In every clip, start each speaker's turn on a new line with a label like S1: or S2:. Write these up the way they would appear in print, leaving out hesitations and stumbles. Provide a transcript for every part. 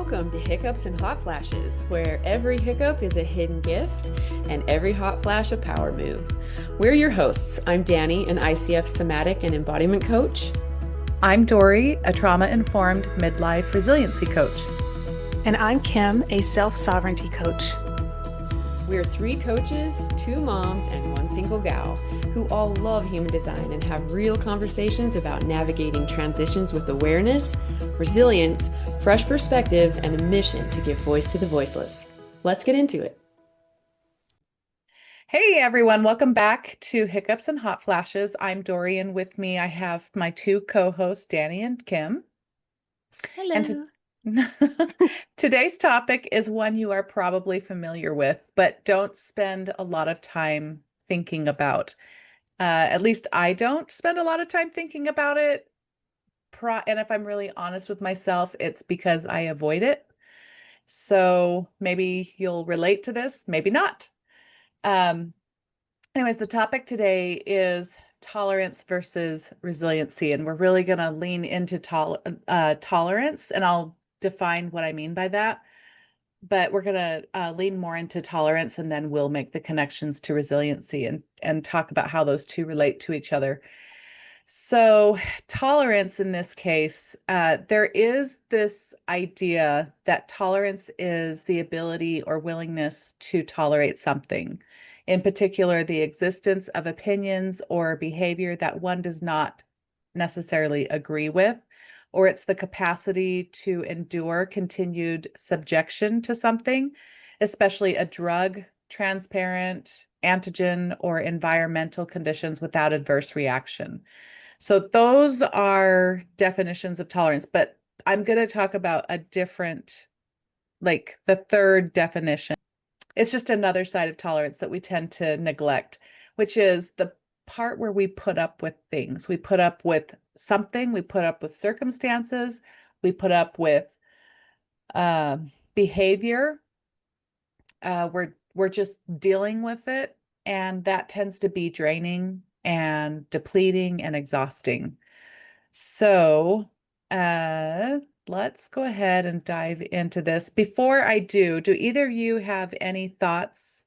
S1: Welcome to Hiccups and Hot Flashes, where every hiccup is a hidden gift and every hot flash a power move. We're your hosts. I'm Danny, an ICF somatic and embodiment coach.
S2: I'm Dory, a trauma-informed midlife resiliency coach.
S3: And I'm Kim, a self-sovereignty coach.
S1: We're three coaches, two moms, and one single gal who all love human design and have real conversations about navigating transitions with awareness, resilience, fresh perspectives, and a mission to give voice to the voiceless. Let's get into it.
S2: Hey everyone, welcome back to Hiccups and Hot Flashes. I'm Dory, and with me I have my two co-hosts, Danny and Kim.
S3: Hello.
S2: And today's topic is one you are probably familiar with, but don't spend a lot of time thinking about. At least I don't spend a lot of time thinking about it. And if I'm really honest with myself, it's because I avoid it. So maybe you'll relate to this, maybe not. Anyways, the topic today is tolerance versus resiliency, and we're really going to lean into tolerance, and I'll define what I mean by that. But we're going to lean more into tolerance, and then we'll make the connections to resiliency and talk about how those two relate to each other. So tolerance in this case, there is this idea that tolerance is the ability or willingness to tolerate something, in particular, the existence of opinions or behavior that one does not necessarily agree with, or it's the capacity to endure continued subjection to something, especially a drug, transparent, antigen, or environmental conditions without adverse reaction. So those are definitions of tolerance, but I'm going to talk about a different, like the third definition. It's just another side of tolerance that we tend to neglect, which is the part where we put up with things. We put up with something, we put up with circumstances, we put up with behavior. We're just dealing with it, and that tends to be draining and depleting and exhausting. So let's go ahead and dive into this. Before I do either of you have any thoughts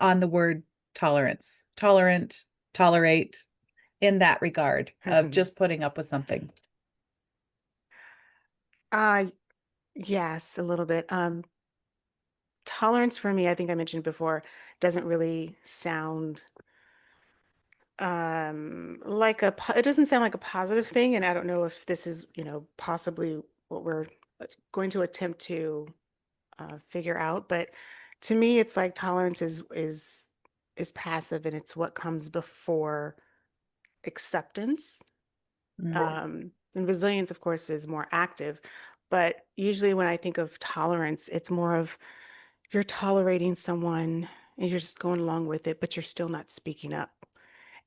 S2: on the word tolerance, tolerant, tolerate, in that regard of just putting up with something?
S3: Yes, a little bit. Tolerance for me, I think I mentioned before, doesn't really sound it doesn't sound like a positive thing, and I don't know if this is, possibly what we're going to attempt to figure out, but to me it's like tolerance is passive, and it's what comes before acceptance. And resilience, of course, is more active. But usually when I think of tolerance, it's more of you're tolerating someone and you're just going along with it, but you're still not speaking up.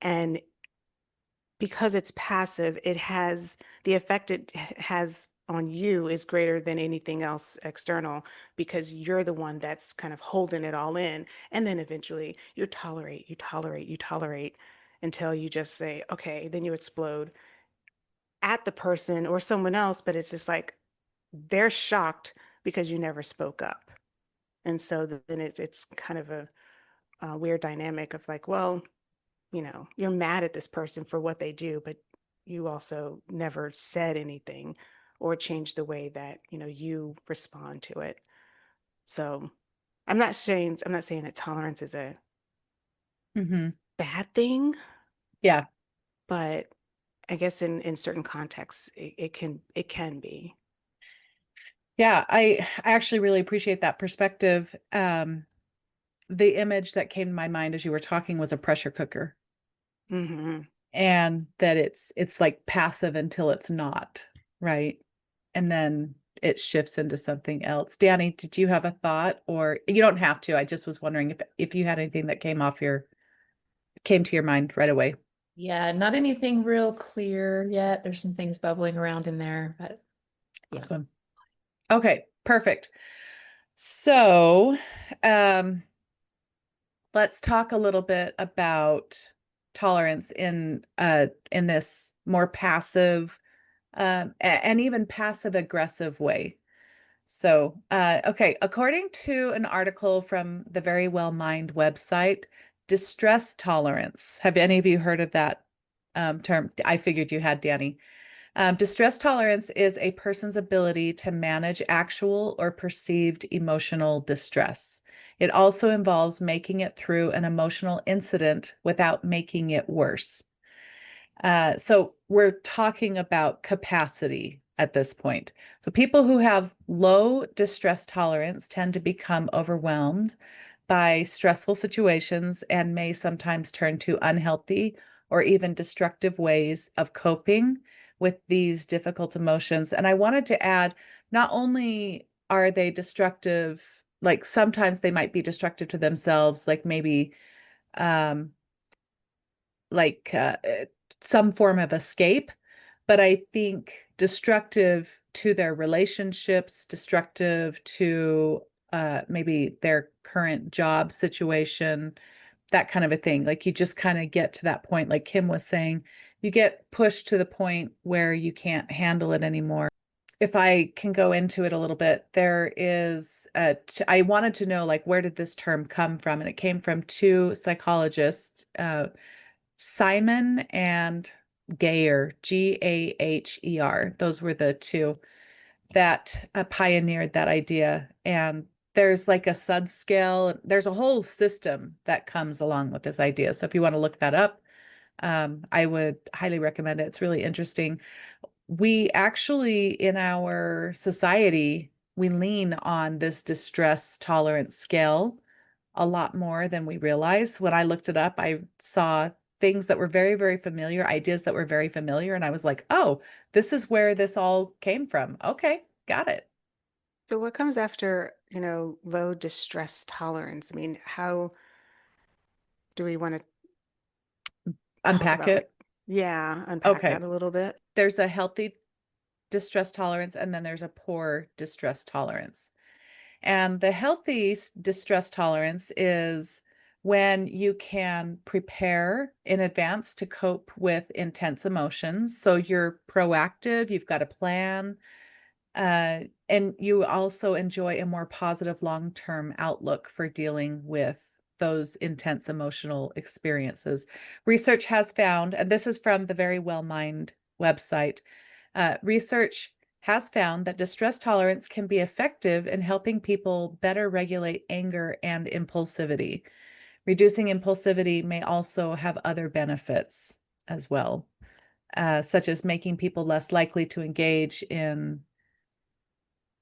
S3: And because it's passive, it has the effect it has on you is greater than anything else external, because you're the one that's kind of holding it all in. And then eventually you tolerate, you tolerate, you tolerate until you just say, okay, then you explode at the person or someone else, but it's just like they're shocked because you never spoke up. And so then it's kind of a weird dynamic of like, well, you're mad at this person for what they do, but you also never said anything or changed the way that, you respond to it. So I'm not saying that tolerance is a bad thing,
S2: Yeah.
S3: but I guess in certain contexts it can be.
S2: Yeah, I actually really appreciate that perspective. The image that came to my mind as you were talking was a pressure cooker,
S3: Hmm.
S2: and that it's like passive until it's not, right? And then it shifts into something else. Danny, did you have a thought? Or you don't have to. I just was wondering if you had anything that came to your mind right away.
S1: Yeah, not anything real clear yet. There's some things bubbling around in there, but yeah.
S2: Awesome. Okay, perfect. So, let's talk a little bit about tolerance in this more passive and even passive aggressive way. So, okay, according to an article from the Very Well Mind website, distress tolerance. Have any of you heard of that term? I figured you had, Danny. Distress tolerance is a person's ability to manage actual or perceived emotional distress. It also involves making it through an emotional incident without making it worse. So we're talking about capacity at this point. So people who have low distress tolerance tend to become overwhelmed by stressful situations and may sometimes turn to unhealthy or even destructive ways of coping with these difficult emotions. And I wanted to add, not only are they destructive, like sometimes they might be destructive to themselves, like maybe um, like some form of escape, but I think destructive to their relationships, destructive to maybe their current job situation, that kind of a thing. Like you just kind of get to that point, like Kim was saying, you get pushed to the point where you can't handle it anymore. If I can go into it a little bit, there is I wanted to know, like, where did this term come from? And it came from two psychologists, Simon and Gayer, Gaher. Those were the two that pioneered that idea. And there's like a SUD scale. There's a whole system that comes along with this idea. So if you want to look that up, I would highly recommend it. It's really interesting. We actually, in our society, we lean on this distress tolerance scale a lot more than we realize. When I looked it up, I saw things that were very, very familiar, ideas that were very familiar. And I was like, oh, this is where this all came from. Okay, got it.
S3: So what comes after, low distress tolerance? I mean, how do we want to talk
S2: Unpack
S3: about
S2: it.
S3: unpack
S2: Okay.
S3: that a little bit?
S2: There's a healthy distress tolerance, and then there's a poor distress tolerance. And the healthy distress tolerance is when you can prepare in advance to cope with intense emotions. So you're proactive, you've got a plan, and you also enjoy a more positive long-term outlook for dealing with those intense emotional experiences. Research has found, and this is from the Very Well Mind website, research has found that distress tolerance can be effective in helping people better regulate anger and impulsivity. Reducing impulsivity may also have other benefits as well, such as making people less likely to engage in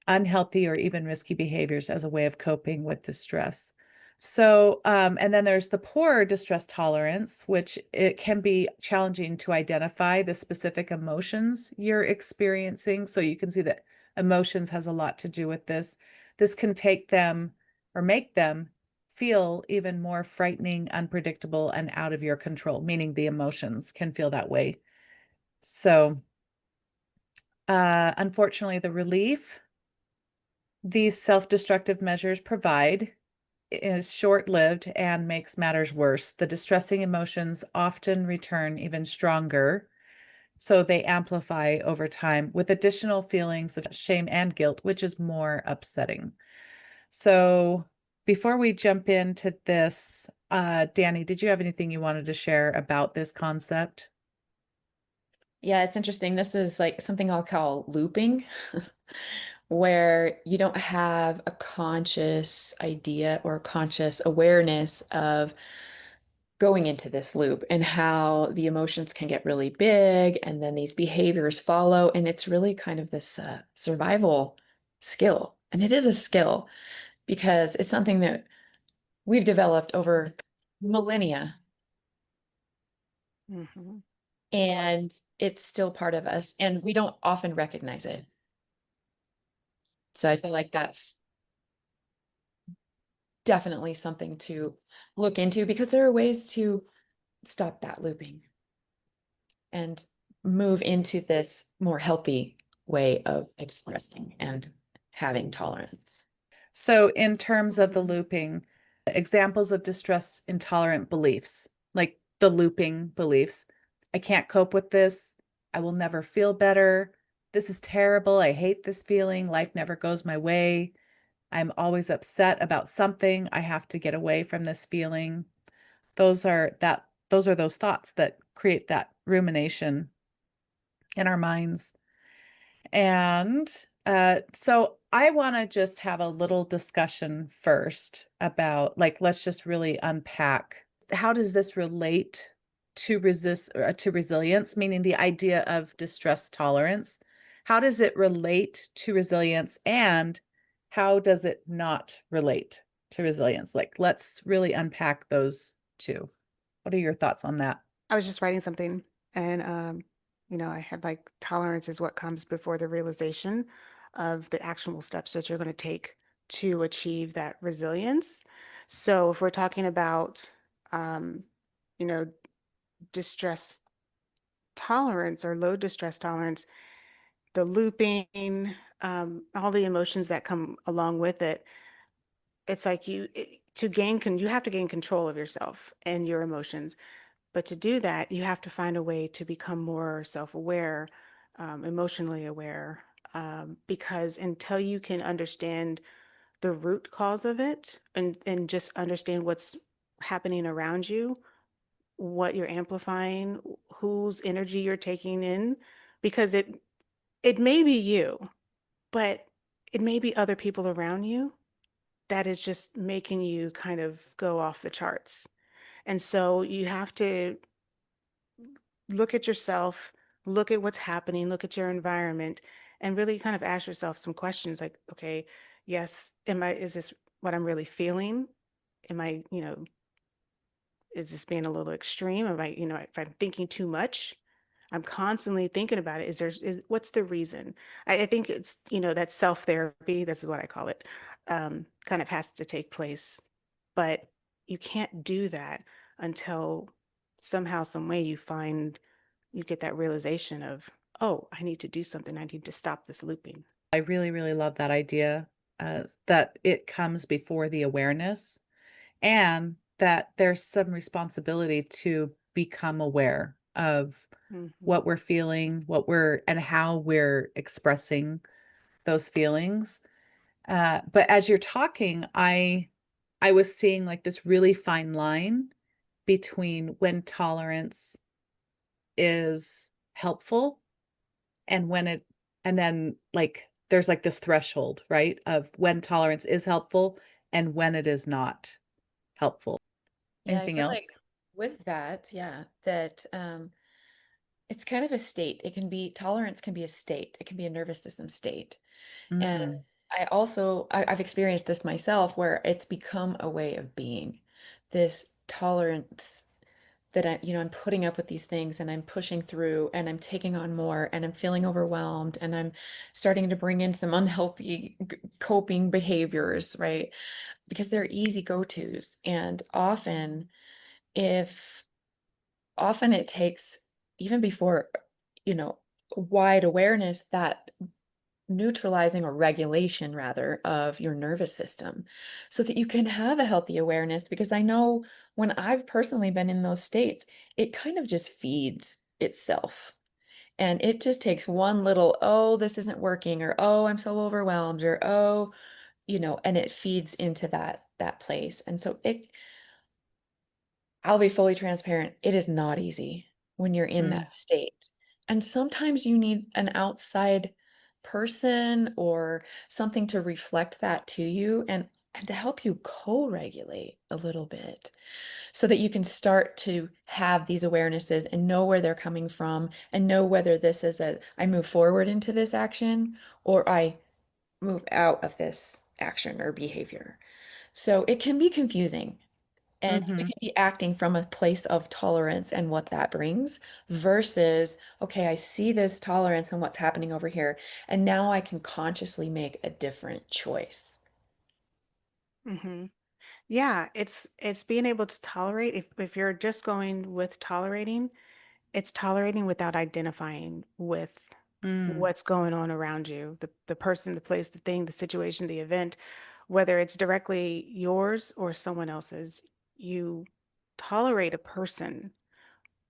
S2: unhealthy or even risky behaviors as a way of coping with distress. So, and then there's the poor distress tolerance, which it can be challenging to identify the specific emotions you're experiencing. So you can see that emotions has a lot to do with this. This can take them or make them feel even more frightening, unpredictable, and out of your control, meaning the emotions can feel that way. So, unfortunately, the relief these self-destructive measures provide is short-lived and makes matters worse. The distressing emotions often return even stronger, so they amplify over time with additional feelings of shame and guilt, which is more upsetting. So before we jump into this, Danny, did you have anything you wanted to share about this concept?
S1: Yeah, it's interesting. This is like something I'll call looping, where you don't have a conscious idea or conscious awareness of going into this loop and how the emotions can get really big and then these behaviors follow. And it's really kind of this survival skill. And it is a skill because it's something that we've developed over millennia,
S3: Hmm.
S1: and it's still part of us, and we don't often recognize it. So I feel like that's definitely something to look into because there are ways to stop that looping and move into this more healthy way of expressing and having tolerance.
S2: So in terms of the looping, examples of distress intolerant beliefs, like the looping beliefs, I can't cope with this. I will never feel better. this is terrible. I hate this feeling. Life never goes my way. I'm always upset about something. I have to get away from this feeling. Those are those thoughts that create that rumination in our minds. And so I want to just have a little discussion first about, like, let's just really unpack, how does this relate to to resilience, meaning the idea of distress tolerance. How does it relate to resilience, and how does it not relate to resilience? Like, let's really unpack those two. What are your thoughts on that?
S3: I was just writing something and I had like tolerance is what comes before the realization of the actionable steps that you're going to take to achieve that resilience. So if we're talking about um, you know, distress tolerance or low distress tolerance, the looping, all the emotions that come along with it, it's like you have to gain control of yourself and your emotions. But to do that, you have to find a way to become more self-aware, emotionally aware, because until you can understand the root cause of it and just understand what's happening around you, what you're amplifying, whose energy you're taking in, because it may be you, but it may be other people around you that is just making you kind of go off the charts. And so you have to look at yourself, look at what's happening, look at your environment, and really kind of ask yourself some questions like, okay, yes, is this what I'm really feeling? Am I, is this being a little extreme? Am I, if I'm thinking too much, I'm constantly thinking about it. What's the reason? I think it's, that self-therapy, this is what I call it, kind of has to take place. But you can't do that until somehow, some way you get that realization of, oh, I need to do something. I need to stop this looping.
S2: I really, really love that idea, that it comes before the awareness, and that there's some responsibility to become aware of
S3: Hmm.
S2: what we're feeling, and how we're expressing those feelings. But as you're talking, I was seeing like this really fine line between when tolerance is helpful and when it and then, like, there's like this threshold, right, of when tolerance is helpful and when it is not helpful.
S1: Yeah, I
S2: Anything
S1: feel like
S2: else?
S1: with that, yeah, that it's kind of a state. It can be tolerance can be a state. It can be a nervous system state. And
S2: Mm,
S1: I've experienced this myself where it's become a way of being. This tolerance that I'm putting up with these things and I'm pushing through and I'm taking on more and I'm feeling overwhelmed and I'm starting to bring in some unhealthy coping behaviors, right? Because they're easy go-tos. And if often it takes even before, you know, wide awareness, that neutralizing or regulation rather of your nervous system so that you can have a healthy awareness. Because I know when I've personally been in those states, it kind of just feeds itself. And it just takes one little, oh, this isn't working, or oh, I'm so overwhelmed, or oh, and it feeds into that place. And so I'll be fully transparent. It is not easy when you're in
S2: mm.
S1: that state. And sometimes you need an outside person or something to reflect that to you and to help you co-regulate a little bit so that you can start to have these awarenesses and know where they're coming from and know whether this is I move forward into this action or I move out of this action or behavior. So it can be confusing. And you
S2: Mhm.
S1: can be acting from a place of tolerance and what that brings versus, okay, I see this tolerance and what's happening over here, and now I can consciously make a different choice.
S3: Hmm. Yeah, it's being able to tolerate. If you're just going with tolerating, it's tolerating without identifying with
S2: Mm.
S3: what's going on around you, the person, the place, the thing, the situation, the event, whether it's directly yours or someone else's. You tolerate a person,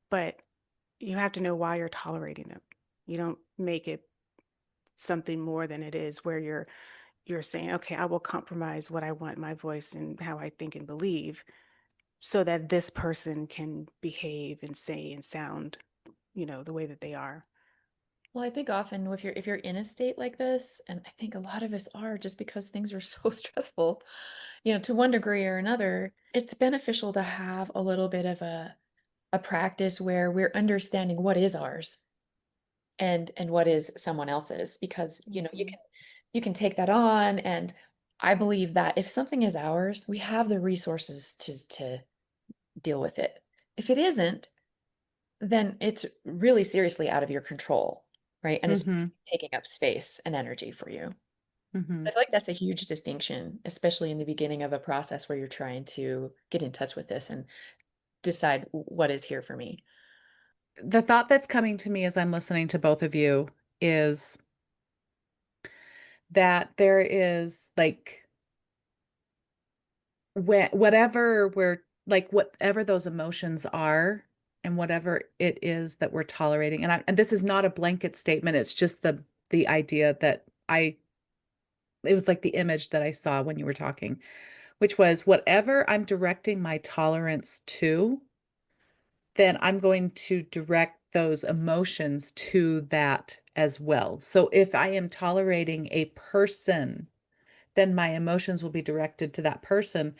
S3: but you have to know why you're tolerating them. You don't make it something more than it is, where you're saying, okay, I will compromise what I want, my voice and how I think and believe, so that this person can behave and say and sound, the way that they are.
S1: Well, I think often if you're in a state like this, and I think a lot of us are just because things are so stressful, to one degree or another, it's beneficial to have a little bit of a practice where we're understanding what is ours and what is someone else's, because
S3: Mhm.
S1: you can take that on. And I believe that if something is ours, we have the resources to deal with it. If it isn't, then it's really seriously out of your control, right? And it's
S2: Mm-hmm.
S1: taking up space and energy for you.
S2: Mm-hmm.
S1: I feel like that's a huge distinction, especially in the beginning of a process where you're trying to get in touch with this and decide what is here for me.
S2: The thought that's coming to me as I'm listening to both of you is that there is like whatever we're like, whatever those emotions are, and whatever it is that we're tolerating. And this is not a blanket statement. It's just the idea that it was like the image that I saw when you were talking, which was whatever I'm directing my tolerance to, then I'm going to direct those emotions to that as well. So if I am tolerating a person, then my emotions will be directed to that person.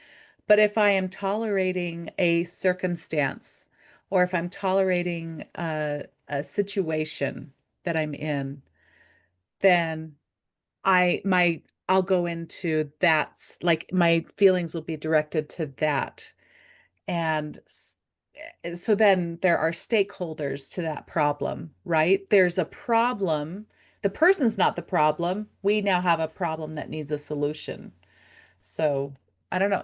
S2: But if I am tolerating a circumstance, or if I'm tolerating a situation that I'm in, then I'll go into that's like my feelings will be directed to that. And so then there are stakeholders to that problem, right? There's a problem. The person's not the problem. We now have a problem that needs a solution. So I don't know.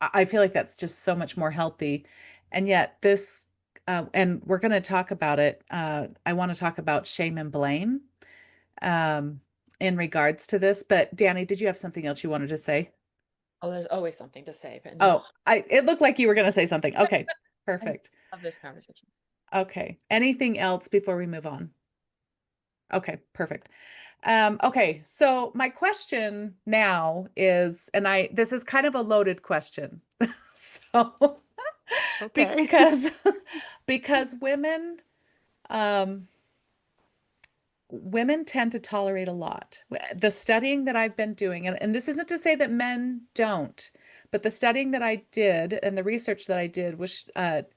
S2: I feel like that's just so much more healthy. And yet, and we're going to talk about it. I want to talk about shame and blame um, in regards to this. But Danny, did you have something else you wanted to say?
S1: Oh, there's always something to say, but no,
S2: Oh, it looked like you were going to say something. Okay,
S1: I
S2: perfect.
S1: love this conversation.
S2: Okay. Anything else before we move on? Okay, perfect. Okay, so my question now is, and this is kind of a loaded question. So
S3: Okay.
S2: because because um women tend to tolerate a lot. The studying that I've been doing, and this isn't to say that men don't, but the studying that I did and the research that I did was,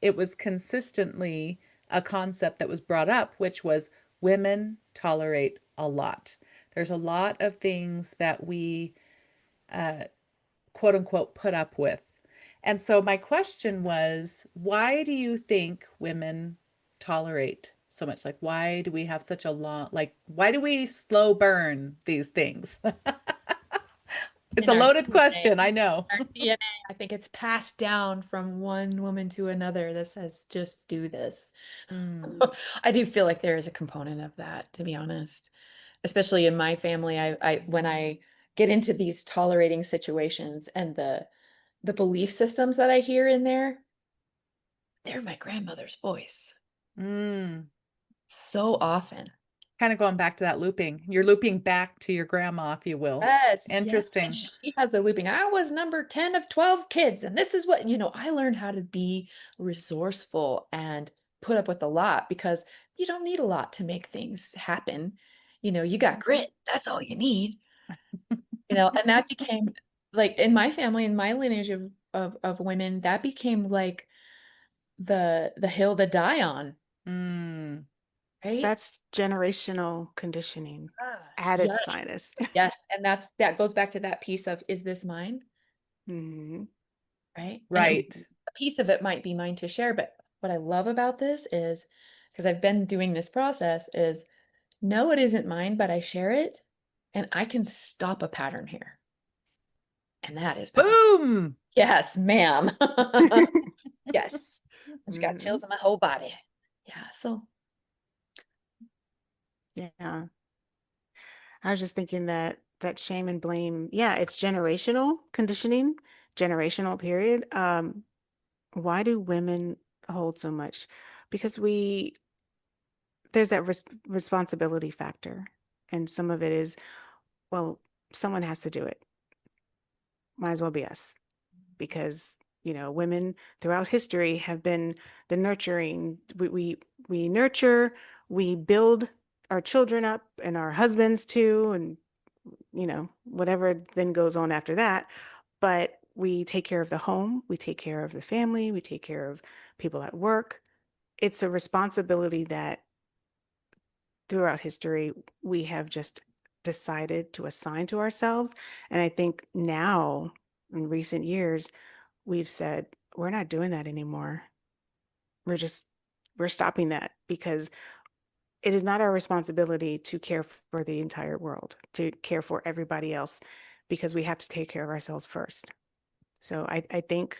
S2: it was consistently a concept that was brought up, which was women tolerate a lot. There's a lot of things that we uh, quote unquote put up with. And so my question was, why do you think women tolerate so much? Like, why do we have such a long, like, why do we slow burn these things? It's
S1: In
S2: a
S1: our
S2: loaded
S1: DNA,
S2: question, I know.
S1: our DNA, I think it's passed down from one woman to another that says, just do this.
S2: Mm,
S1: I do feel like there is a component of that, to be honest. Especially in my family, I when I get into these tolerating situations and the belief systems that I hear in there, they're my grandmother's voice
S2: mm.
S1: so often.
S2: Kind of going back to that looping. You're looping back to your grandma, if you will.
S1: Yes, yes. And
S2: Interesting.
S1: she has the looping. I was number 10 of 12 kids, and this is what, I learned how to be resourceful and put up with a lot because you don't need a lot to make things happen. You got grit. That's all you need. And that became like in my family, in my lineage of women, that became like the hill to die on,
S2: Mm.
S1: right?
S3: That's generational conditioning
S1: Ah,
S3: at
S1: yeah.
S3: its finest.
S1: Yes. And that goes back to that piece of, is this mine?
S3: Hmm.
S1: Right. And
S2: Right.
S1: a piece of it might be mine to share. But what I love about this is because I've been doing this process is no, it isn't mine, but I share it and I can stop a pattern here. And that is powerful.
S2: Boom.
S1: Yes, ma'am. Yes. It's got
S3: Hmm.
S1: chills in my whole body. Yeah. So
S3: Yeah. I was just thinking that shame and blame, yeah, it's generational conditioning, generational period. Why do women hold so much? Because there's that responsibility factor. And some of it is, well, someone has to do it. Might as well be us, because women throughout history have been the nurturing. We nurture, we build our children up and our husbands too, and whatever then goes on after that. But we take care of the home, we take care of the family, we take care of people at work. It's a responsibility that throughout history we have just decided to assign to ourselves. And I think now, in recent years, we've said, we're not doing that anymore. We're just, we're stopping that, because it is not our responsibility to care for the entire world, to care for everybody else, because we have to take care of ourselves first. So I think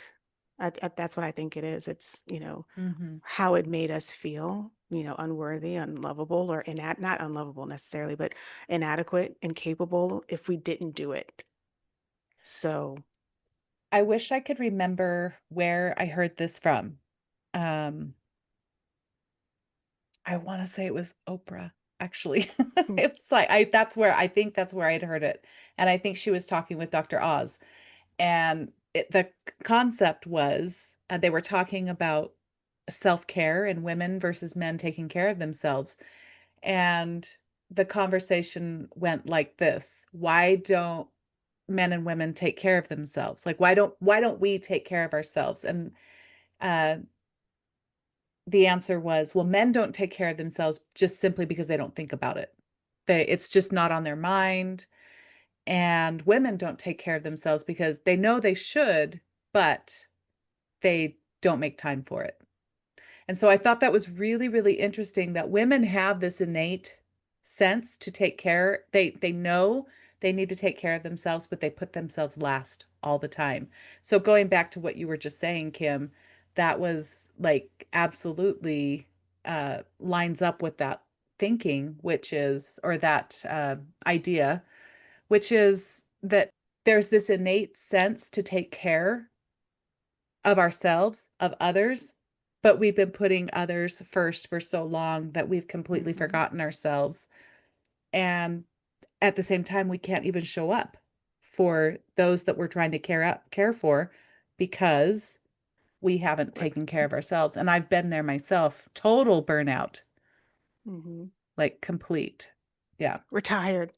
S3: that's what I think it is. It's,
S2: Mm-hmm.
S3: how it made us feel, unworthy, unlovable, or not unlovable necessarily, but inadequate, incapable if we didn't do it. So,
S2: I wish I could remember where I heard this from. Um, I want to say it was Oprah, actually.
S3: hmm,
S2: It's like I think that's where I'd heard it. And I think she was talking with Dr. Oz. And the concept was they were talking about self-care and women versus men taking care of themselves. And the conversation went like this: why don't men and women take care of themselves? Like, why don't we take care of ourselves? And uh, the answer was, well, men don't take care of themselves just simply because they don't think about it. It's just not on their mind. And women don't take care of themselves because they know they should, but they don't make time for it. And so I thought that was really, really interesting that women have this innate sense to take care. They know they need to take care of themselves, but they put themselves last all the time. So going back to what you were just saying, Kim, that was like absolutely lines up with that thinking, which is, or that idea, which is that there's this innate sense to take care of ourselves, of others, but we've been putting others first for so long that we've completely
S3: hmm,
S2: forgotten ourselves. And at the same time, we can't even show up for those that we're trying to care for because we haven't
S3: right.
S2: taken care of ourselves. And I've been there myself, total burnout,
S3: hmm
S2: like complete. Yeah.
S3: We're tired.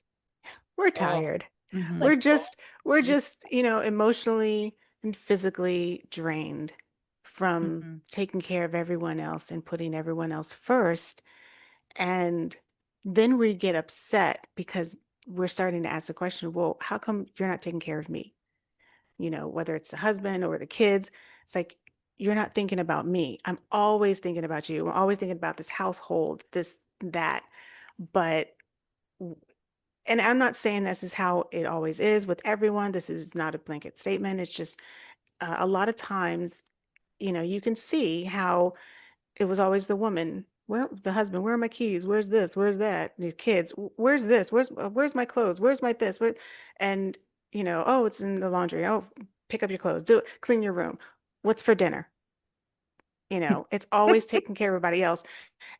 S3: We're
S1: Oh,
S3: tired.
S2: Hmm.
S3: We're
S1: like both
S3: just, we're
S1: ways.
S3: just, emotionally and physically drained from
S2: Hmm.
S3: taking care of everyone else and putting everyone else first. And then we get upset because we're starting to ask the question, well, how come you're not taking care of me? Whether it's the husband or the kids, it's like, you're not thinking about me. I'm always thinking about you. I'm always thinking about this household, this, that. But, and I'm not saying this is how it always is with everyone. This is not a blanket statement. It's just a lot of times, you can see how it was always the woman. Where the husband? Where are my keys? Where's this? Where's that? The kids. Where's this? Where's my clothes? Where's my this? Where? And oh, it's in the laundry. Oh, pick up your clothes. Do it. Clean your room. What's for dinner? It's always taking care of everybody else,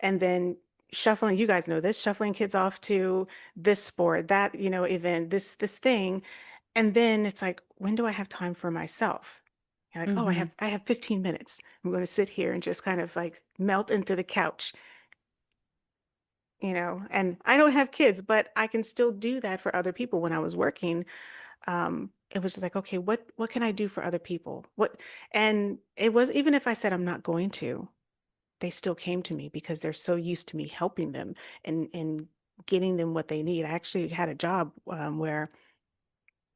S3: and then shuffling. You guys know this. Shuffling kids off to this sport, that event, this thing, and then it's like, when do I have time for myself? You're like, oh, I
S2: Hmm.
S3: have I have 15 minutes. I'm going to sit here and just kind of like melt into the couch, and I don't have kids, but I can still do that for other people. When I was working, it was just like, okay, what can I do for other people? And it was, even if I said I'm not going to, they still came to me because they're so used to me helping them and getting them what they need. I actually had a job where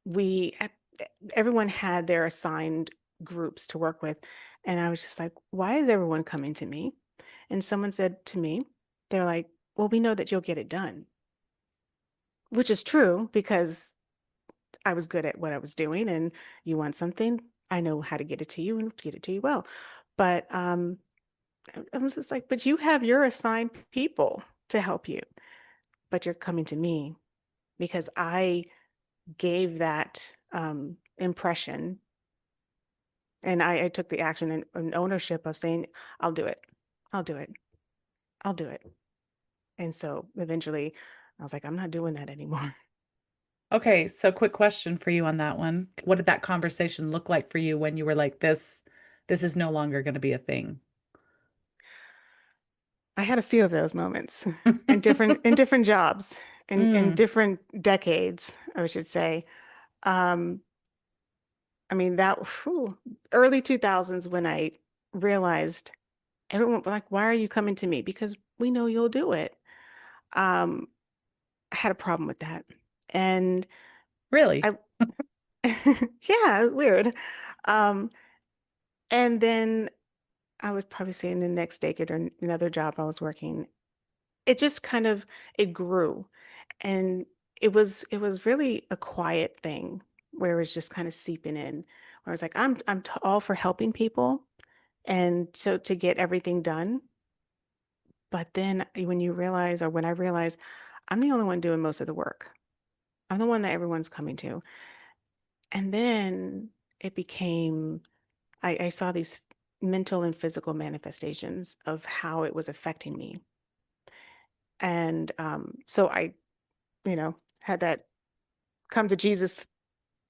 S3: we everyone had their assigned groups to work with, and I was just like, why is everyone coming to me? And someone said to me, they're like, well, we know that you'll get it done, which is true, because I was good at what I was doing, and you want something, I know how to get it to you and get it to you well. But I was just like, but you have your assigned people to help you, but you're coming to me because I gave that impression, and I took the action and ownership of saying, I'll do it. I'll do it. I'll do it. And so eventually, I was like, I'm not doing that anymore.
S2: Okay, so quick question for you on that one. What did that conversation look like for you when you were like, this is no longer going to be a thing?
S3: I had a few of those moments in different jobs, in
S2: Mm,
S3: different decades, I should say. Um, I mean that whew, early 2000s when I realized everyone like, why are you coming to me? Because we know you'll do it. Um, I had a problem with that. And
S2: really?
S3: I yeah, it's weird. Um, and then I would probably say in the next decade or another job I was working, it just kind of it grew. And it was really a quiet thing where it was just kind of seeping in, where I was like, I'm all for helping people and so to get everything done. But then when you realize, or when I realized, I'm the only one doing most of the work. I'm the one that everyone's coming to. And then it became, I saw these mental and physical manifestations of how it was affecting me. And so I, had that come to Jesus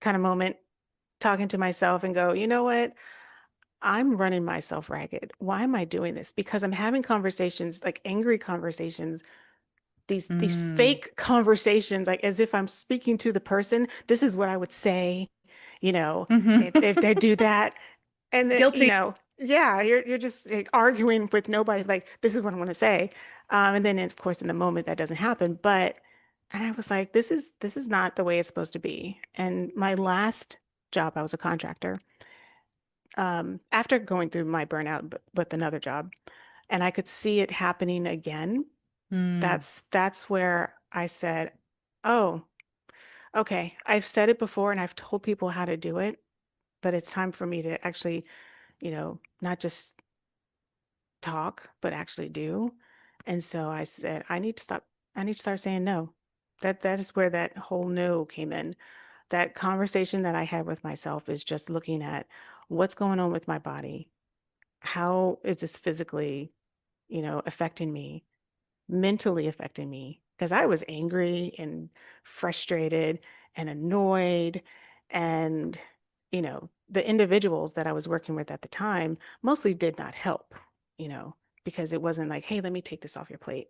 S3: kind of moment, talking to myself and go, you know what? I'm running myself ragged. Why am I doing this? Because I'm having conversations, like angry conversations, these
S2: Mm,
S3: fake conversations, like as if I'm speaking to the person. This is what I would say, you know, if they
S2: hmm
S3: do that. And then,
S2: Guilty.
S3: yeah, you're just like, arguing with nobody, like, this is what I want to say. And then of course in the moment that doesn't happen. But and I was like, this is not the way it's supposed to be. And my last job, I was a contractor. After going through my burnout with another job, and I could see it happening again,
S2: Mm,
S3: that's where I said, "Oh, okay. I've said it before and I've told people how to do it, but it's time for me to actually, not just talk, but actually do." And so I said, I need to stop. I need to start saying no. That is where that whole no came in. That conversation that I had with myself is just looking at what's going on with my body. How is this physically, affecting me, mentally affecting me? Because I was angry and frustrated and annoyed. And, the individuals that I was working with at the time mostly did not help, you know, because it wasn't like, hey, let me take this off your plate.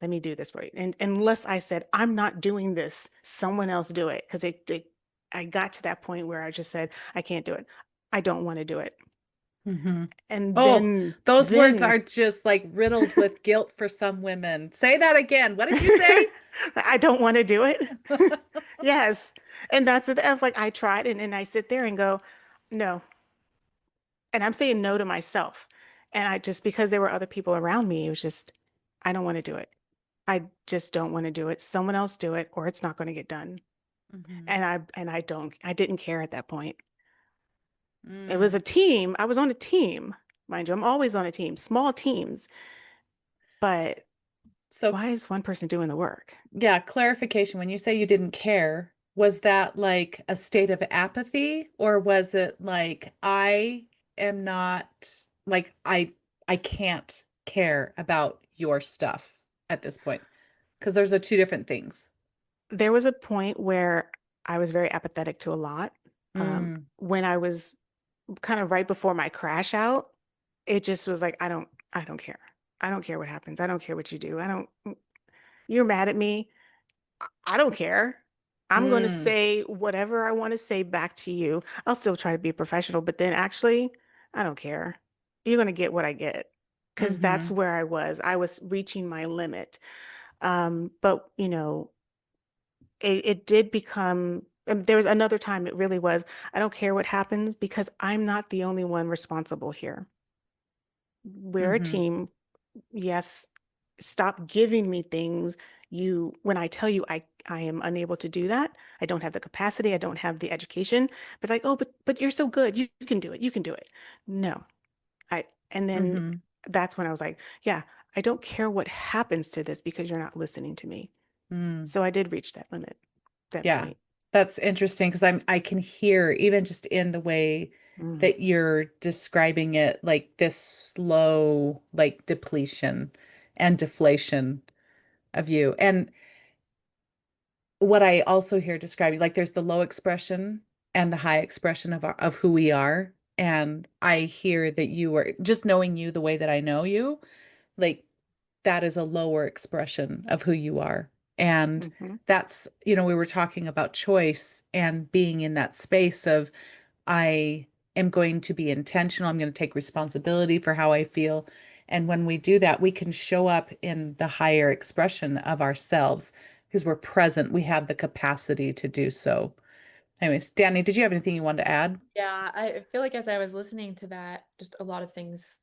S3: Let me do this for you. And unless I said, I'm not doing this, someone else do it. Because I got to that point where I just said, I can't do it. I don't want to do it.
S2: hmm
S3: And
S2: Oh,
S3: then,
S2: those words
S3: then
S2: are just like riddled with guilt for some women. Say that again. What did you say?
S3: I don't want to do it. Yes. And that's it. I was like, I tried. And then I sit there and go, no. And I'm saying no to myself. And I just, because there were other people around me, it was just, I don't want to do it. I just don't want to do it. Someone else do it, or it's not going to get done.
S2: hmm
S3: And I didn't care at that point. It was
S2: Mm.
S3: a team. I was on a team, mind you. I'm always on a team, small teams. But
S2: So,
S3: why is one person doing the work?
S2: yeah, clarification. When you say you didn't care, was that like a state of apathy, or was it like I am not like I can't care about your stuff at this point? Because there's the two different things.
S3: There was a point where I was very apathetic to a lot.
S2: Mm,
S3: When I was kind of right before my crash out, it just was like, I don't care. I don't care what happens. I don't care what you do. I don't, you're mad at me. I don't care. I'm going to
S2: mm,
S3: say whatever I want to say back to you. I'll still try to be professional, but then actually, I don't care. You're going to get what I get because that's
S2: mm-hmm,
S3: where I was. I was reaching my limit. But it did become, there was another time it really was, I don't care what happens because I'm not the only one responsible here. We're a
S2: mm-hmm,
S3: team. Yes, stop giving me things you when I tell you I am unable to do that. I don't have the capacity, I don't have the education, but like, oh, but you're so good. You can do it. You can do it. No. I and then
S2: mm-hmm.
S3: that's when I was like, yeah, I don't care what happens to this because you're not listening to me.
S2: Mm.
S3: So I did reach that limit, that
S2: Yeah,
S3: point.
S2: that's interesting because I can hear even just in the way
S3: Mm.
S2: that you're describing it, like this slow like depletion and deflation of you. And what I also hear describing, like there's the low expression and the high expression of who we are. And I hear that you are just knowing you the way that I know you, like that is a lower expression of who you are. And
S3: Hmm.
S2: that's, we were talking about choice and being in that space of I am going to be intentional. I'm going to take responsibility for how I feel. And when we do that, we can show up in the higher expression of ourselves because we're present. We have the capacity to do so. Anyways, Danny, did you have anything you wanted to add?
S1: Yeah, I feel like as I was listening to that, just a lot of things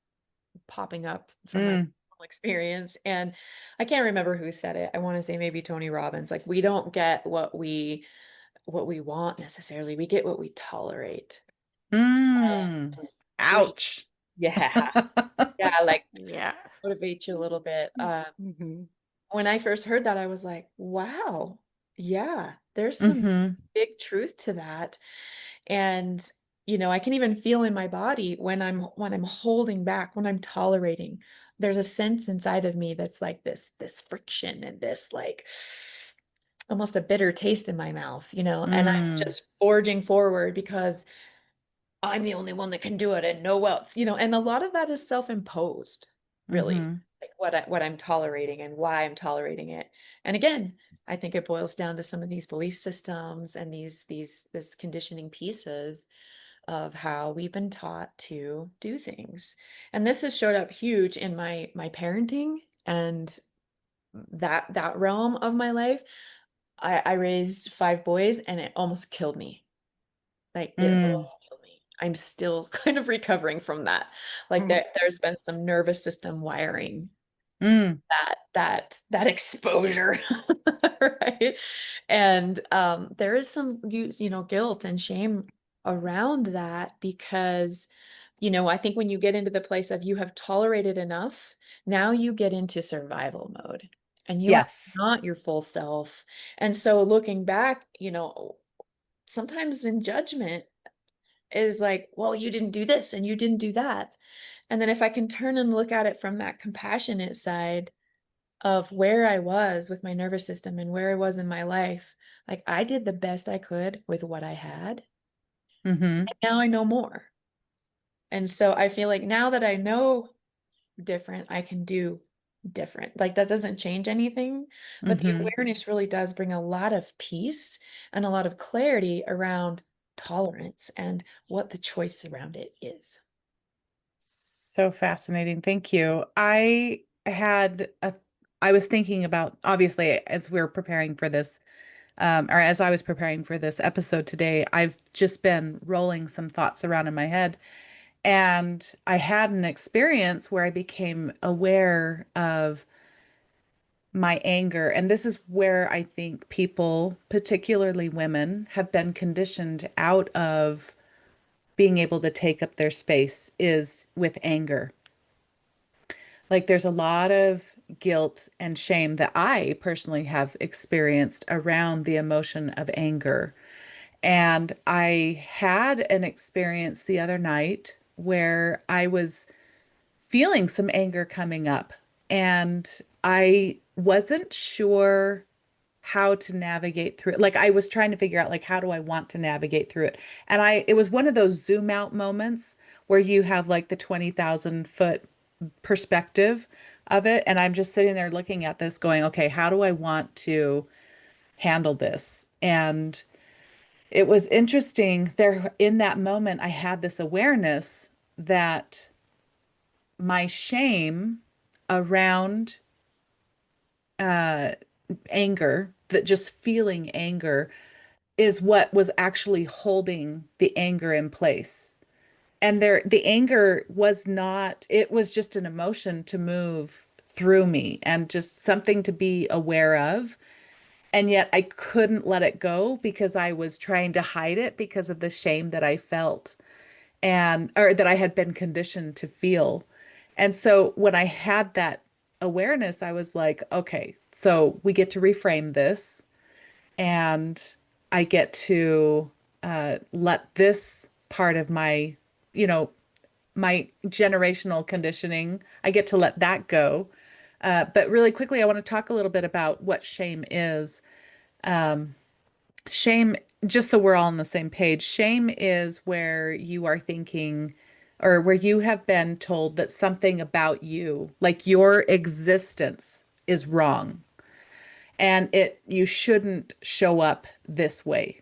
S1: popping up from my
S2: Mm,
S1: personal experience. And I can't remember who said it. I want to say maybe Tony Robbins. Like we don't get what we want necessarily. We get what we tolerate.
S2: mm.
S1: There's
S2: Ouch.
S1: yeah. Yeah, like
S3: Yeah.
S1: motivate you a little bit.
S3: Hmm.
S1: When I first heard that, I was like, wow, yeah, there's some
S2: Hmm.
S1: big truth to that. And I can even feel in my body when I'm holding back, when I'm tolerating. There's a sense inside of me that's like this friction and this like almost a bitter taste in my mouth, and I'm
S2: Mm,
S1: just forging forward because I'm the only one that can do it and no else, and a lot of that is self-imposed, really,
S2: hmm.
S1: like what I'm tolerating and why I'm tolerating it. And again, I think it boils down to some of these belief systems and this conditioning pieces of how we've been taught to do things. And this has showed up huge in my parenting and that realm of my life. I raised five boys and it almost killed me. Like it
S2: Mm,
S1: almost killed me. I'm still kind of recovering from that. Like
S3: Hmm.
S1: there's been some nervous system wiring
S2: mm,
S1: that exposure, right? And there is some guilt and shame around that because I think when you get into the place of you have tolerated enough, now you get into survival mode and you are
S2: yes.
S1: not your full self. And so looking back, sometimes in judgment is like, well, you didn't do this and you didn't do that. And then if I can turn and look at it from that compassionate side of where I was with my nervous system and where I was in my life, like I did the best I could with what I had.
S2: Hmm.
S1: And now I know more. And so I feel like now that I know different, I can do different. Like that doesn't change anything, but the
S2: Hmm.
S1: awareness really does bring a lot of peace and a lot of clarity around tolerance and what the choice around it is.
S2: So fascinating. Thank you. I was thinking about, obviously, as we're preparing for this, or as I was preparing for this episode today, I've just been rolling some thoughts around in my head. And I had an experience where I became aware of my anger. And this is where I think people, particularly women, have been conditioned out of being able to take up their space is with anger. Like there's a lot of guilt and shame that I personally have experienced around the emotion of anger. And I had an experience the other night where I was feeling some anger coming up and I wasn't sure how to navigate through it. Like I was trying to figure out like how do I want to navigate through it. And it was one of those zoom out moments where you have like the 20,000-foot perspective of it. And I'm just sitting there looking at this going, okay, how do I want to handle this? And it was interesting there in that moment, I had this awareness that my shame around uh, anger, that just feeling anger is what was actually holding the anger in place. And the anger was not, it was just an emotion to move through me and just something to be aware of. And yet I couldn't let it go because I was trying to hide it because of the shame that I felt and or that I had been conditioned to feel. And so when I had that awareness, I was like, okay, so we get to reframe this and I get to let this part of my, you know, my generational conditioning, I get to let that go. But really quickly, I want to talk a little bit about what shame is. Um, Shame, just so we're all on the same page, shame is where you are thinking or where you have been told that something about you, like your existence, is wrong and you shouldn't show up this way.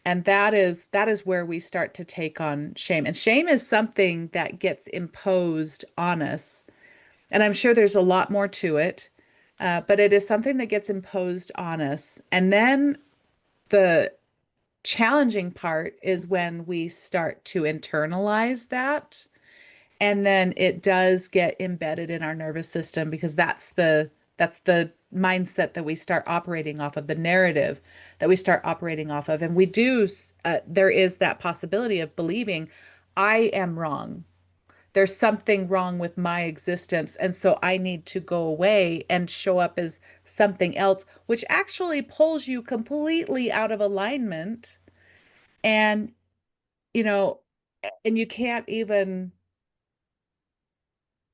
S2: And that is where we start to take on shame. And shame is something that gets imposed on us. And I'm sure there's a lot more to it, but it is something that gets imposed on us. And then the challenging part is when we start to internalize that. And then it does get embedded in our nervous system because that's the mindset that we start operating off of, the narrative that we start operating off of. And we do, there is that possibility of believing I am wrong. There's something wrong with my existence. And so I need to go away and show up as something else, which actually pulls you completely out of alignment. And, you know, and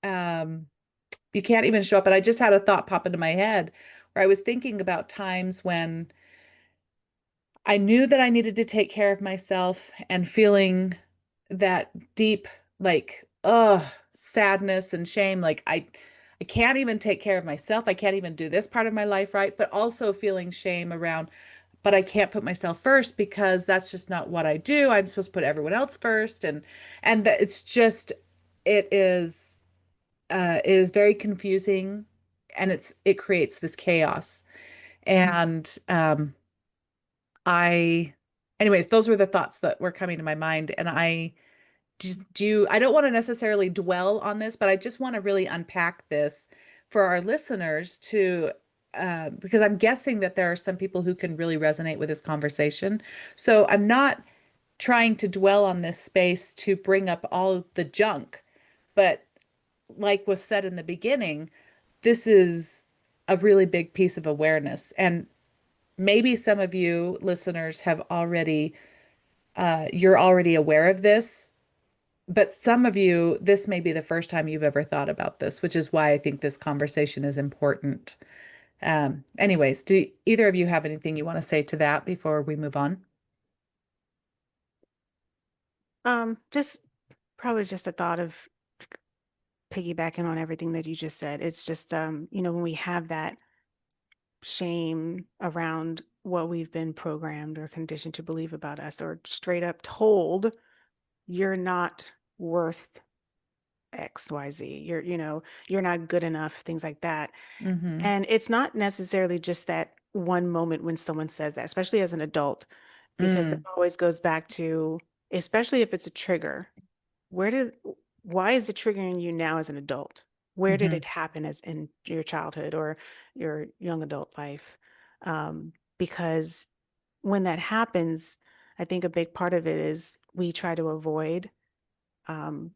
S2: um, you can't even show up. And I just had a thought pop into my head where I was thinking about times when I knew that I needed to take care of myself and feeling that deep, like, sadness and shame. Like I can't even take care of myself. I can't even do this part of my life right. But also feeling shame around, but I can't put myself first because that's just not what I do. I'm supposed to put everyone else first. And that it's just, it is very confusing and it creates this chaos. And I anyways, those were the thoughts that were coming to my mind. And I just do I don't want to necessarily dwell on this, but I just want to really unpack this for our listeners to because I'm guessing that there are some people who can really resonate with this conversation. So I'm not trying to dwell on this space to bring up all the junk, but like was said in the beginning, this is a really big piece of awareness. And maybe some of you listeners have already, you're already aware of this, but some of you, this may be the first time you've ever thought about this, which is why I think this conversation is important. Anyways, do either of you have anything you want to say to that before we move on?
S3: Just probably just a thought of piggybacking on everything that you just said. It's just, when we have that shame around what we've been programmed or conditioned to believe about us, or straight up told, you're not worth XYZ. You're not good enough, things like that.
S2: Mm-hmm.
S3: And it's not necessarily just that one moment when someone says that, especially as an adult, because that
S2: Mm,
S3: always goes back to, especially if it's a trigger, where did why is it triggering you now as an adult? Where did
S2: mm-hmm.
S3: it happen as in your childhood or your young adult life? Because when that happens, I think a big part of it is we try to avoid. Um,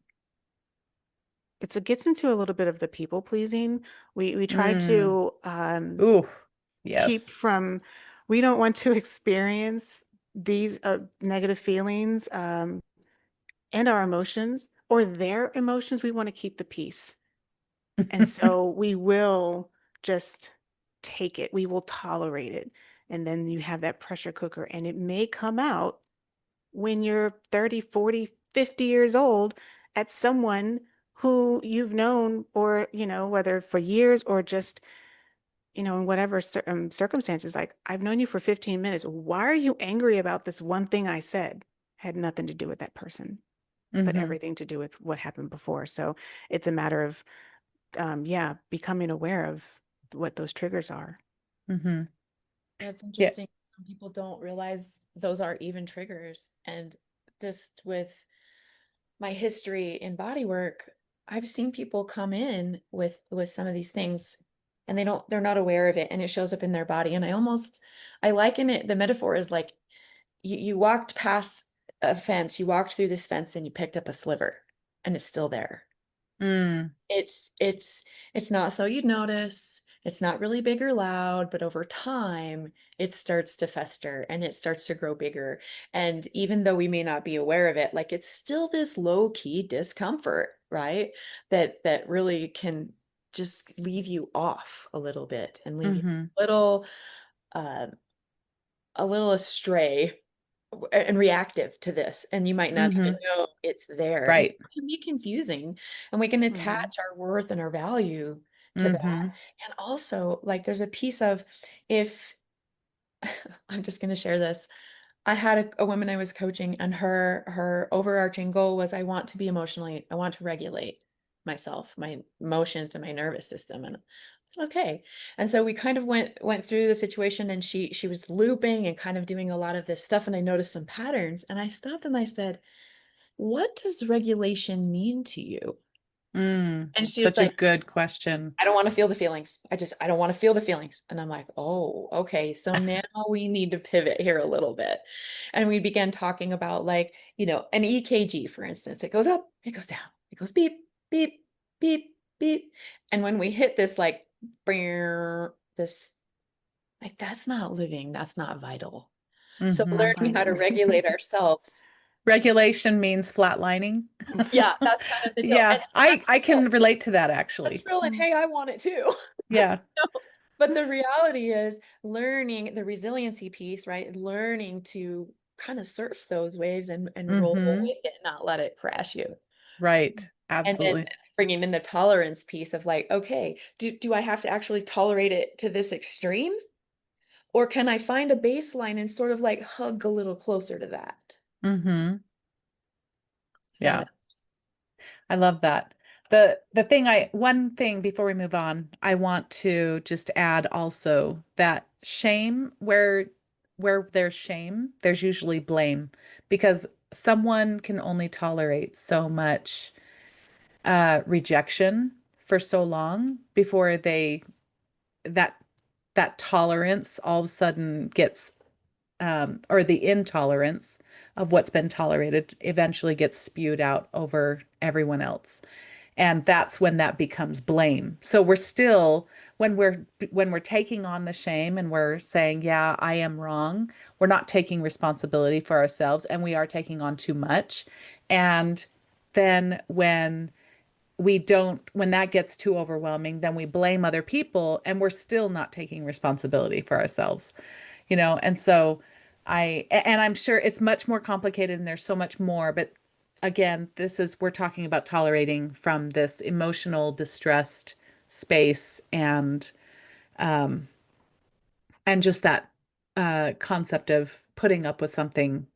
S3: it gets into a little bit of the people pleasing. We try
S2: Mm.
S3: to
S2: Ooh,
S3: keep
S2: yes.
S3: from. We don't want to experience these negative feelings and our emotions or their emotions. We want to keep the peace. And so we will just take it, we will tolerate it. And then you have that pressure cooker, and it may come out when you're 30, 40, 50 years old at someone who you've known, or, whether for years or just, in whatever circumstances. Like, I've known you for 15 minutes. Why are you angry about this one thing I said? Had nothing to do with that person, but
S2: Mm-hmm.
S3: everything to do with what happened before. So it's a matter of yeah, becoming aware of what those triggers are.
S2: Mm-hmm.
S1: That's
S2: Yeah.
S1: interesting. Some people don't realize those are even triggers. And just with my history in body work, I've seen people come in with some of these things and they're not aware of it, and it shows up in their body. And I liken it, the metaphor is like you walked past a fence, you walked through this fence and you picked up a sliver and it's still there.
S2: Mm,
S1: It's not so you'd notice. It's not really big or loud, but over time, it starts to fester and it starts to grow bigger. And even though we may not be aware of it, like it's still this low key discomfort, right? That really can just leave you off a little bit and leave you
S2: mm-hmm.
S1: a little uh, a little astray and reactive to this, and you might not even
S2: Mm-hmm.
S1: know it's there. And so
S2: Right.
S1: it can be confusing, and we can
S3: Mhm.
S1: attach our worth and our value to that.
S2: Mm-hmm.
S1: And also, like, there's a piece of, if I'm just going to share this. I had a woman I was coaching, and her overarching goal was, I want to regulate myself, my emotions and my nervous system. And okay. And so we kind of went through the situation, and she was looping and kind of doing a lot of this stuff, and I noticed some patterns, and I stopped and I said, "What does regulation mean to you?" And she was
S2: Such a
S1: like,
S2: good question.
S1: "I don't want to feel the feelings. I don't want to feel the feelings." And I'm like, "Oh, okay. So now we need to pivot here a little bit." And we began talking about, like, an EKG, for instance. It goes up, it goes down, it goes beep, beep, beep, beep. And when we hit this, like, brrr, this, like, that's not living, that's not vital. So
S2: Mm-hmm.
S3: Not
S1: learning how to
S3: vital.
S1: regulate ourselves.
S2: Regulation means flatlining.
S1: Yeah, that's kind of the deal.
S2: Yeah,
S1: And
S2: I
S1: that's
S2: I
S1: real.
S2: can relate to that
S1: That's
S2: actually.
S1: real. And
S3: Mm.
S1: hey, I want it too.
S2: Yeah.
S1: But the reality is, learning the resiliency piece, right? Learning to kind of surf those waves and roll
S2: Mm-hmm.
S1: with it, not let it crash you.
S2: Right.
S1: And then
S2: Absolutely.
S1: bringing in the tolerance piece of, like, okay, do I have to actually tolerate it to this extreme? Or can I find a baseline and sort of like hug a little closer to that?
S2: Mm-hmm.
S1: If
S2: Yeah.
S1: that
S2: I love that. One thing before we move on, I want to just add also that shame, where there's shame, there's usually blame, because someone can only tolerate so much rejection for so long before that that tolerance all of a sudden gets or the intolerance of what's been tolerated eventually gets spewed out over everyone else. And that's when that becomes blame. So we're still, when we're taking on the shame and we're saying, yeah, I am wrong, we're not taking responsibility for ourselves, and we are taking on too much. And then when that gets too overwhelming, then we blame other people, and we're still not taking responsibility for ourselves. And so I'm sure it's much more complicated and there's so much more, but again, we're talking about tolerating from this emotional distressed space, and just that concept of putting up with something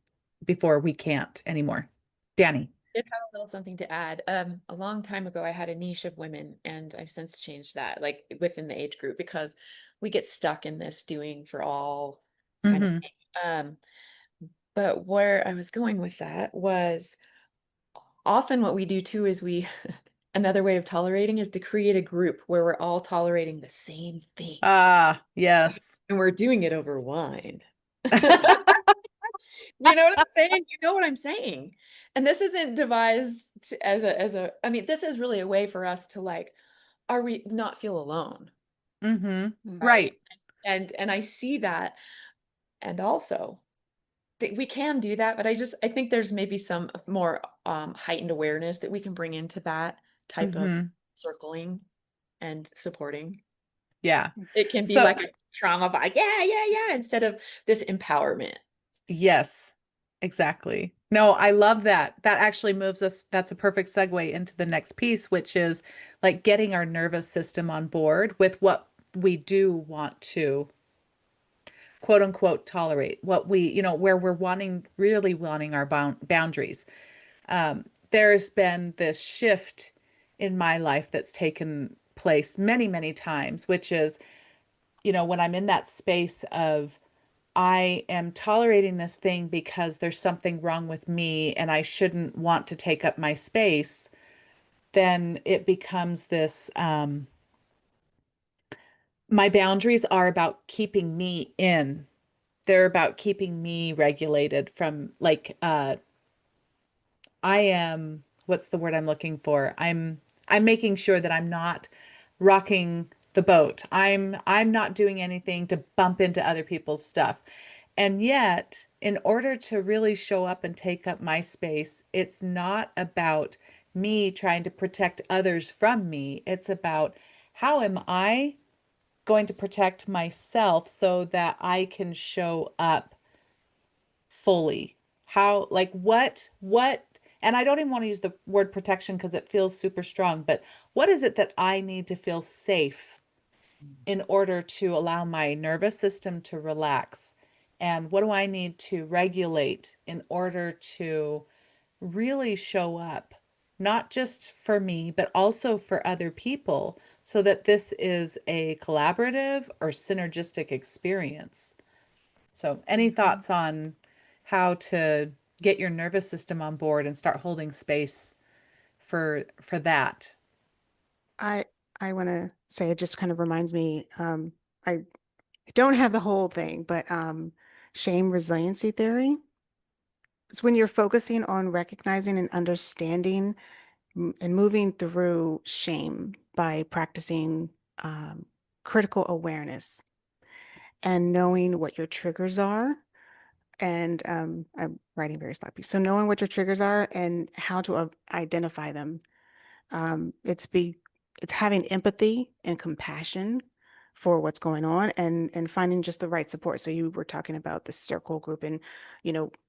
S2: before we can't anymore. Danny.
S1: did have a little something to add. A long time ago, I had a niche of women, and I've since changed that, like, within the age group, because we get stuck in this doing for all kind of
S2: Mm-hmm.
S1: thing. But where I was going with that was, often what we do too is another way of tolerating is to create a group where we're all tolerating the same thing,
S2: Ah, yes.
S1: and we're doing it over wine. You know what I'm saying? You know what I'm saying? And this isn't devised I mean, this is really a way for us to, like, are we not feel alone,
S2: Mm-hmm.
S1: right?
S2: Right.
S1: And I see that, and also that we can do that, but I think there's maybe some more heightened awareness that we can bring into that type of
S2: Mm-hmm.
S1: circling and supporting.
S2: Yeah.
S1: It can be
S2: So
S1: like a trauma vibe, yeah, yeah, yeah, instead of this empowerment.
S2: yes, exactly. No, I love that. That actually moves us. That's a perfect segue into the next piece, which is like getting our nervous system on board with what we do want to quote unquote tolerate, what where we're really wanting our boundaries. There's been this shift in my life that's taken place many, many times, which is, when I'm in that space of I am tolerating this thing because there's something wrong with me and I shouldn't want to take up my space, then it becomes this my boundaries are about keeping me in. They're about keeping me regulated from like I am, what's the word I'm looking for? I'm making sure that I'm not rocking the boat. I'm not doing anything to bump into other people's stuff. And yet, in order to really show up and take up my space, it's not about me trying to protect others from me. It's about how am I going to protect myself so that I can show up fully? How, like, and I don't even want to use the word protection because it feels super strong, but what is it that I need to feel safe in order to allow my nervous system to relax? And what do I need to regulate in order to really show up, not just for me, but also for other people, so that this is a collaborative or synergistic experience? So, any
S3: Mhm.
S2: thoughts on how to get your nervous system on board and start holding space for that?
S3: I I want to say it just kind of reminds me. I don't have the whole thing, but shame resiliency theory. It's when you're focusing on recognizing and understanding and moving through shame by practicing critical awareness and knowing what your triggers are. And I'm writing very sloppy. So knowing what your triggers are and how to identify them. Um, it's be it's having empathy and compassion for what's going on and finding just the right support. So you were talking about the circle group and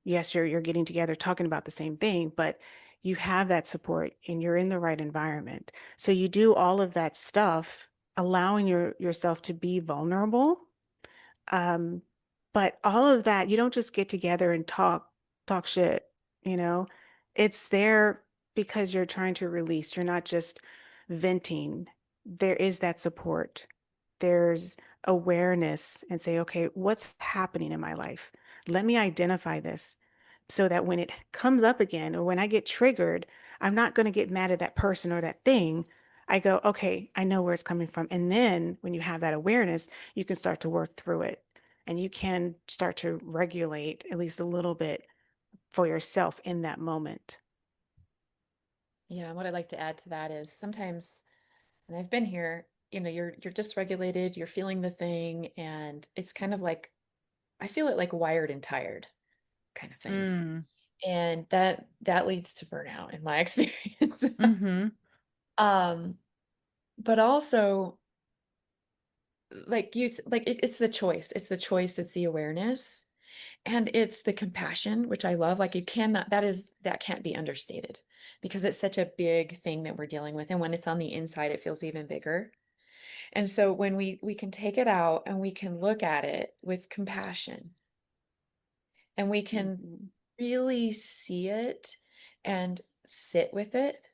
S3: yes, you're getting together talking about the same thing, but you have that support and you're in the right environment. So you do all of that stuff, allowing yourself to be vulnerable. Um, but all of that, you don't just get together and talk shit, you know? It's there because you're trying to release. You're not just venting. There is that support. There's awareness and say, okay, what's happening in my life? Let me identify this so that when it comes up again or when I get triggered, I'm not going to get mad at that person or that thing. I go, okay, I know where it's coming from. And then when you have that awareness, you can start to work through it and you can start to regulate at least a little bit for yourself in that moment.
S1: Yeah, and what I'd like to add to that is sometimes, and I've been here, you're dysregulated, you're feeling the thing, and it's kind of like I feel it like wired and tired kind of thing.
S2: Mm.
S1: And that leads to burnout in my experience.
S2: Mm-hmm.
S1: Um, but also like it's the choice. It's the choice, it's the awareness, and it's the compassion, which I love. Like you cannot, that can't be understated because it's such a big thing that we're dealing with. And when it's on the inside, it feels even bigger. And so when we can take it out and we can look at it with compassion and we can
S2: Mm-hmm.
S1: really see it and sit with it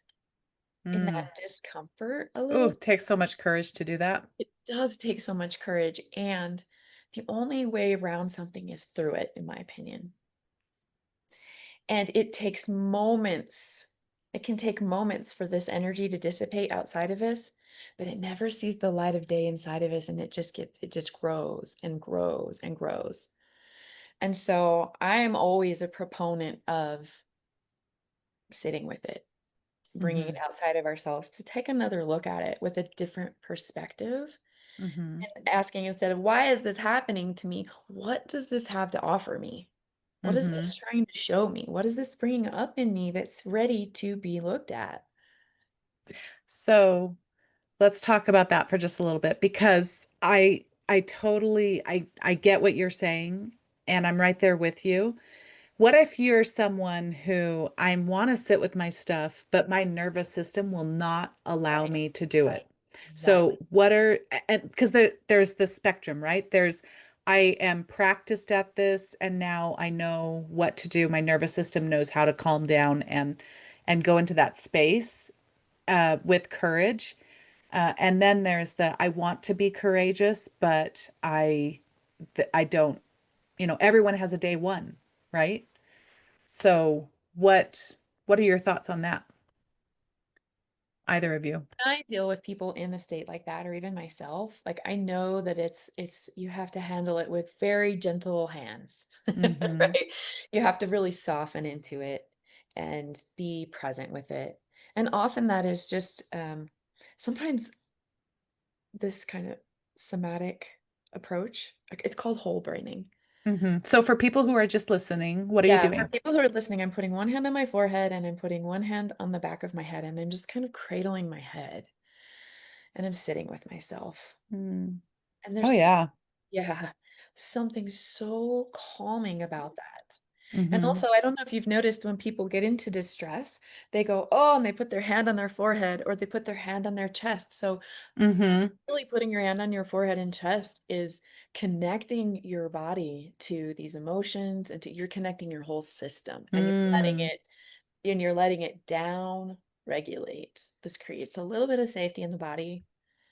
S1: in
S2: Mm.
S1: that discomfort a
S2: Oh,
S1: little.
S2: it takes so much courage to do that.
S1: It does take so much courage. And the only way around something is through it, in my opinion. And it takes moments. It can take moments for this energy to dissipate outside of us, but it never sees the light of day inside of us. And it just grows and grows and grows. And so I am always a proponent of sitting with it, bringing
S2: Mm-hmm.
S1: it outside of ourselves to take another look at it with a different perspective
S2: Mm-hmm.
S1: and asking instead of why is this happening to me? What does this have to offer me? What is
S2: Mm-hmm.
S1: this trying to show me? What is this bringing up in me that's ready to be looked at?
S2: So let's talk about that for just a little bit because I totally I get what you're saying and I'm right there with you. What if you're someone who I want to sit with my stuff, but my nervous system will not allow
S1: Right,
S2: me to do
S1: right.
S2: it? So
S1: Exactly.
S2: what are, and because there's the spectrum, right? There's I am practiced at this and now I know what to do. My nervous system knows how to calm down and go into that space with courage. And then there's the I want to be courageous, but I don't, everyone has a day one, right? So what are your thoughts on that? Either of you?
S1: I deal with people in a state like that, or even myself, like I know that it's you have to handle it with very gentle hands,
S2: Mm-hmm.
S1: right? You have to really soften into it and be present with it. And often that is just sometimes this kind of somatic approach. Like it's called whole braining.
S2: Mm-hmm. So for people who are just listening, what are you
S1: Yeah, for
S2: doing?
S1: people who are listening, I'm putting one hand on my forehead and I'm putting one hand on the back of my head and I'm just kind of cradling my head and I'm sitting with myself.
S2: Mm.
S1: And
S2: Oh
S1: there's,
S2: yeah.
S1: yeah, something so calming about that. And
S2: Mm-hmm.
S1: also, I don't know if you've noticed when people get into distress, they go, oh, and they put their hand on their forehead or they put their hand on their chest. So
S2: Mm-hmm.
S1: really putting your hand on your forehead and chest is connecting your body to these emotions and to you're connecting your whole system
S2: Mm.
S1: and you're letting it down regulate. This creates a little bit of safety in the body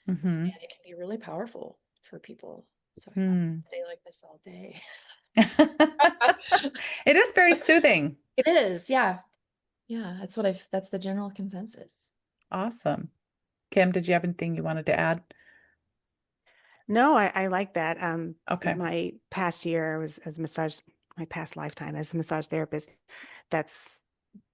S2: Mm-hmm.
S1: and it can be really powerful for people. So I
S2: Mm.
S1: could stay like this all day.
S2: It is very soothing.
S1: It is, yeah. Yeah, that's the general consensus.
S2: Awesome. Kim, did you have anything you wanted to add?
S3: No, I like that.
S2: Okay.
S3: My past year, I was as a massage, my past lifetime as a massage therapist. That's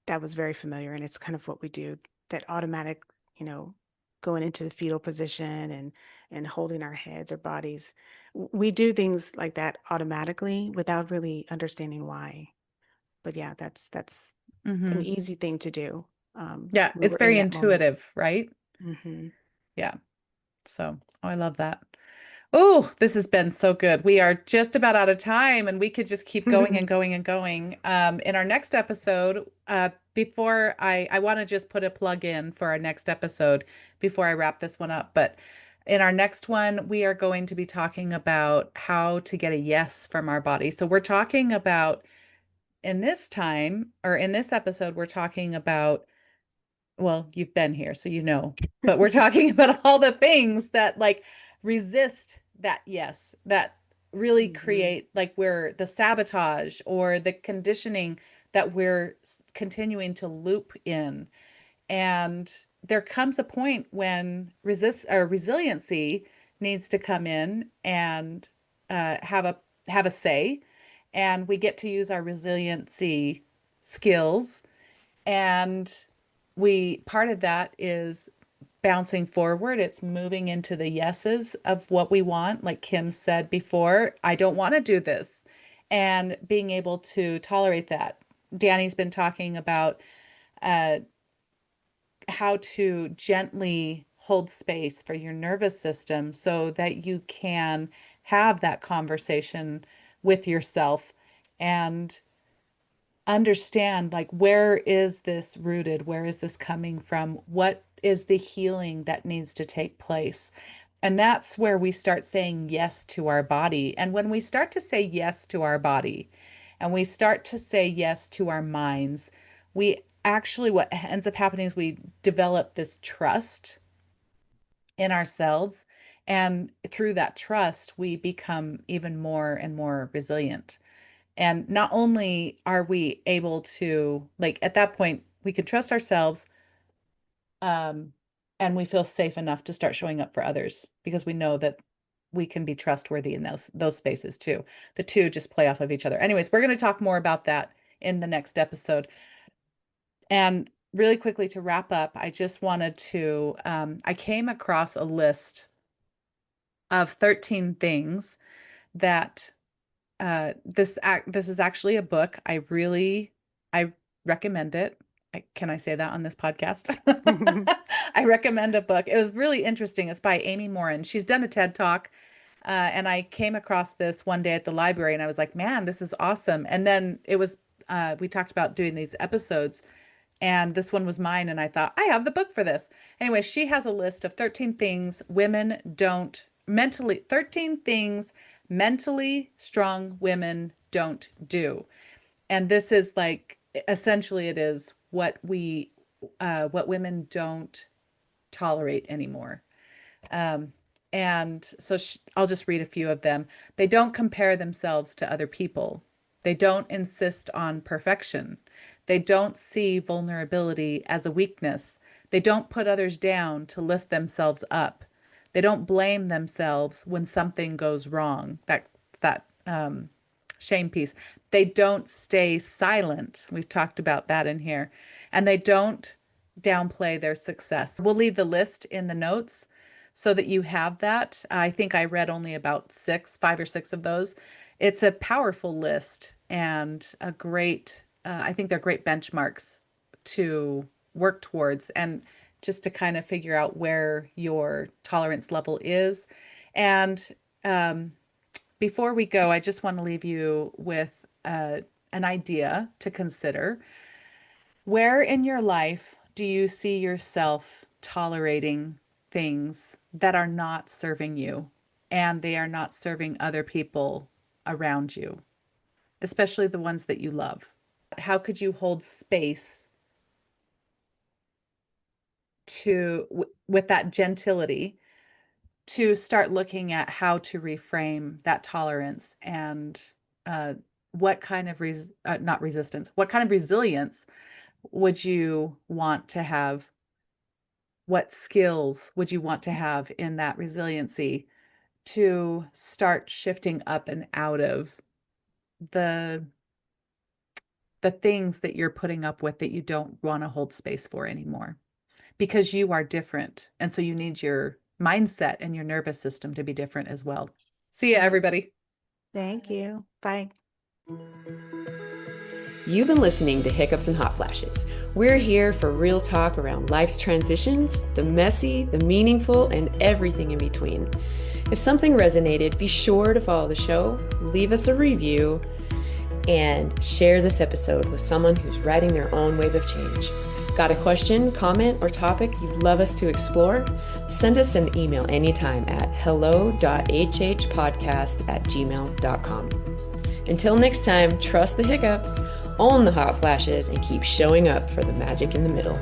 S3: that was very familiar, and it's kind of what we do. That automatic, you know, going into the fetal position and holding our heads or bodies. We do things like that automatically without really understanding why. But yeah, that's an
S2: Mm-hmm.
S3: easy thing to do
S2: Yeah,
S3: when
S2: it's
S3: we're in
S2: very
S3: that moment.
S2: intuitive, right?
S3: Hmm.
S2: Yeah. So, oh, I love that. Oh, this has been so good. We are just about out of time and we could just keep going and going and going. In our next episode, before I want to just put a plug in for our next episode before I wrap this one up. But in our next one, we are going to be talking about how to get a yes from our body. So we're talking about in this time or in this episode, we're talking about well, you've been here, so you know, but we're talking about all the things that like resist that yes, that really
S3: Hmm.
S2: create like where the sabotage or the conditioning that we're continuing to loop in. And there comes a point when resiliency needs to come in and have a say, and we get to use our resiliency skills and we part of that is bouncing forward. It's moving into the yeses of what we want. Like Kim said before, I don't want to do this. And being able to tolerate that. Danny's been talking about uh, how to gently hold space for your nervous system so that you can have that conversation with yourself and understand like where is this rooted, where is this coming from, what is the healing that needs to take place. And that's where we start saying yes to our body. And when we start to say yes to our body and we start to say yes to our minds, we actually what ends up happening is we develop this trust in ourselves, and through that trust we become even more and more resilient. And not only are we able to, like, at that point, we can trust ourselves, um, and we feel safe enough to start showing up for others because we know that we can be trustworthy in those spaces too. The two just play off of each other. Anyways, we're going to talk more about that in the next episode. And really quickly to wrap up, I just wanted to, I came across a list of 13 things that this is actually a book. I recommend it. Can I say that on this podcast? I recommend a book. It was really interesting. It's by Amy Morin. She's done a TED Talk, and I came across this one day at the library, and I was like, "Man, this is awesome!" And then it was we talked about doing these episodes, and this one was mine, and I thought I have the book for this. Anyway, she has a list of 13 things women don't mentally 13 things mentally strong women don't do. And this is like essentially it is what women don't tolerate anymore. Um, and so I'll just read a few of them. They don't compare themselves to other people. They don't insist on perfection. They don't see vulnerability as a weakness. They don't put others down to lift themselves up. They don't blame themselves when something goes wrong. That shame piece. They don't stay silent. We've talked about that in here. And they don't downplay their success. We'll leave the list in the notes so that you have that. I think I read only about 5 or 6 of those. It's a powerful list and a great, I think they're great benchmarks to work towards and just to kind of figure out where your tolerance level is. And Before we go, I just want to leave you with an idea to consider. Where in your life do you see yourself tolerating things that are not serving you and they are not serving other people around you, especially the ones that you love? How could you hold space with that gentility to start looking at how to reframe that tolerance and what kind of not resistance, what kind of resilience would you want to have? What skills would you want to have in that resiliency to start shifting up and out of the things that you're putting up with that you don't want to hold space for anymore? Because you are different. And so you need your mindset and your nervous system to be different as well. See ya, everybody.
S3: Thank you. Bye.
S1: You've been listening to Hiccups and Hot Flashes. We're here for real talk around life's transitions, the messy, the meaningful, and everything in between. If something resonated, be sure to follow the show, leave us a review, and share this episode with someone who's riding their own wave of change. Got a question, comment, or topic you'd love us to explore? Send us an email anytime at hello.hhpodcast@gmail.com. Until next time, trust the hiccups, own the hot flashes, and keep showing up for the magic in the middle.